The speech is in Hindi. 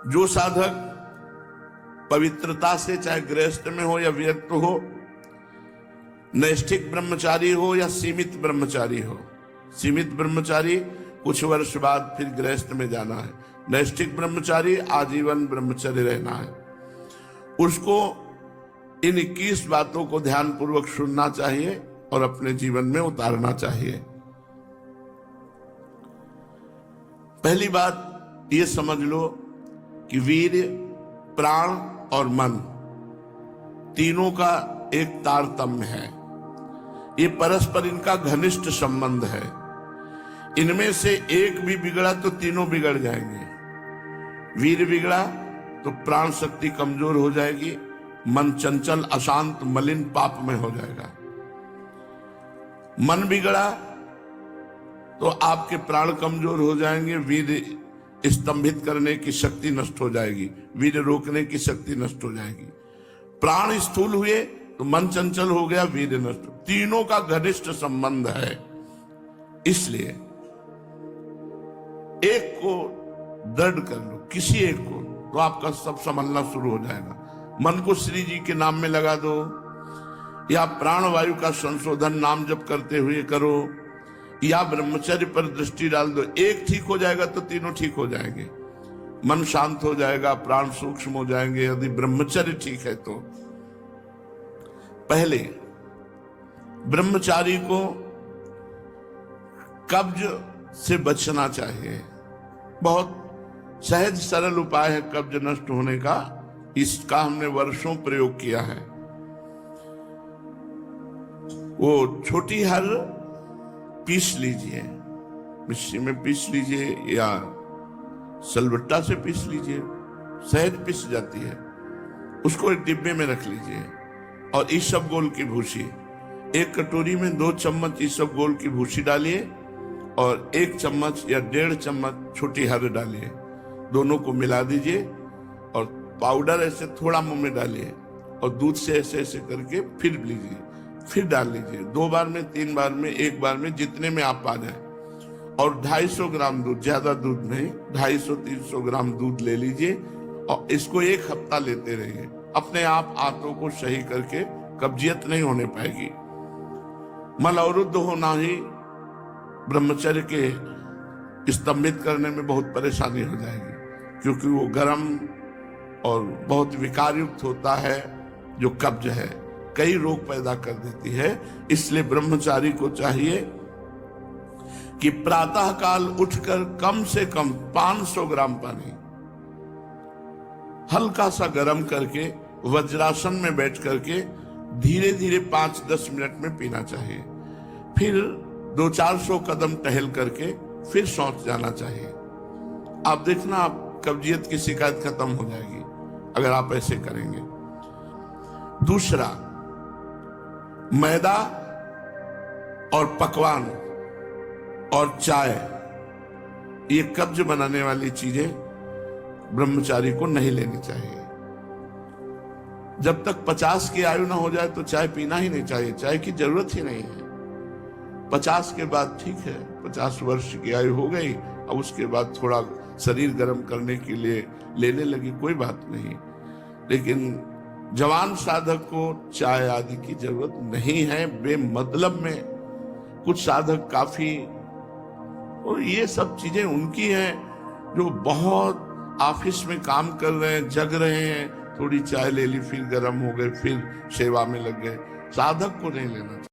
जो साधक पवित्रता से, चाहे गृहस्थ में हो या विरक्त हो, नैष्ठिक ब्रह्मचारी हो या सीमित ब्रह्मचारी हो, सीमित ब्रह्मचारी कुछ वर्ष बाद फिर गृहस्थ में जाना है, नैष्ठिक ब्रह्मचारी आजीवन ब्रह्मचर्य रहना है, उसको इन 21 बातों को ध्यान पूर्वक सुनना चाहिए और अपने जीवन में उतारना चाहिए। पहली बात ये समझ लो कि वीर्य, प्राण और मन तीनों का एक तारतम्य है। ये परस्पर इनका घनिष्ठ संबंध है। इनमें से एक भी बिगड़ा तो तीनों बिगड़ जाएंगे। वीर्य बिगड़ा तो प्राण शक्ति कमजोर हो जाएगी, मन चंचल, अशांत, मलिन, पाप में हो जाएगा। मन बिगड़ा तो आपके प्राण कमजोर हो जाएंगे, वीर्य स्तंभित करने की शक्ति नष्ट हो जाएगी, वीर्य रोकने की शक्ति नष्ट हो जाएगी। प्राण स्थूल हुए तो मन चंचल हो गया, वीर्य नष्ट। तीनों का घनिष्ठ संबंध है। इसलिए एक को दृढ़ कर लो, किसी एक को, तो आपका सब संभलना शुरू हो जाएगा। मन को श्री जी के नाम में लगा दो, या प्राण वायु का संशोधन नाम जप करते हुए करो, या ब्रह्मचर्य पर दृष्टि डाल दो। एक ठीक हो जाएगा तो तीनों ठीक हो जाएंगे। मन शांत हो जाएगा, प्राण सूक्ष्म हो जाएंगे, यदि ब्रह्मचर्य ठीक है तो। पहले ब्रह्मचारी को कब्ज से बचना चाहिए। बहुत सहज सरल उपाय है कब्ज नष्ट होने का। इसका हमने वर्षों प्रयोग किया है। वो छोटी हर पीस लीजिए, मिक्सी में पीस लीजिए या सिलबट्टा से पीस लीजिए, सहज पीस जाती है। उसको एक डिब्बे में रख लीजिए और ईसबगोल की भूसी, एक कटोरी में 2 चम्मच ईसबगोल की भूसी डालिए और 1 चम्मच या 1.5 चम्मच छोटी हर डालिए। दोनों को मिला दीजिए और पाउडर ऐसे थोड़ा मुंह में डालिए और दूध से ऐसे ऐसे करके फिर लीजिए, फिर डाल लीजिए। 2 बार में, 3 बार में, 1 बार में, जितने में आप आ जाए। और 250 ग्राम दूध, ज्यादा दूध नहीं, 250-300 ग्राम दूध ले लीजिए और इसको 1 हफ्ता लेते रहिए। अपने आप आंतों को सही करके कब्जियत नहीं होने पाएगी। मल अवरुद्ध होना ही ब्रह्मचर्य के स्तंभित करने में बहुत परेशानी हो जाएगी, क्योंकि वो गर्म और बहुत विकार युक्त होता है। जो कब्ज है कई रोग पैदा कर देती है। इसलिए ब्रह्मचारी को चाहिए कि प्रातः काल उठकर कम से कम 500 ग्राम पानी हल्का सा गर्म करके वज्रासन में बैठ करके धीरे धीरे 5-10 मिनट में पीना चाहिए। फिर 200-400 कदम टहल करके फिर शौच जाना चाहिए। आप देखना, आप कब्जियत की शिकायत खत्म हो जाएगी अगर आप ऐसे करेंगे। दूसरा, मैदा और पकवान और चाय, ये कब्ज बनाने वाली चीजें ब्रह्मचारी को नहीं लेनी चाहिए। जब तक 50 की आयु ना हो जाए तो चाय पीना ही नहीं चाहिए, चाय की जरूरत ही नहीं है। 50 के बाद ठीक है, 50 वर्ष की आयु हो गई, अब उसके बाद थोड़ा शरीर गर्म करने के लिए लेने लगी, कोई बात नहीं। लेकिन जवान साधक को चाय आदि की जरूरत नहीं है बेमतलब में। कुछ साधक काफी, और ये सब चीजें उनकी हैं जो बहुत ऑफिस में काम कर रहे हैं, जग रहे हैं, थोड़ी चाय ले ली, फिर गर्म हो गए, फिर सेवा में लग गए। साधक को नहीं लेना चाहिए।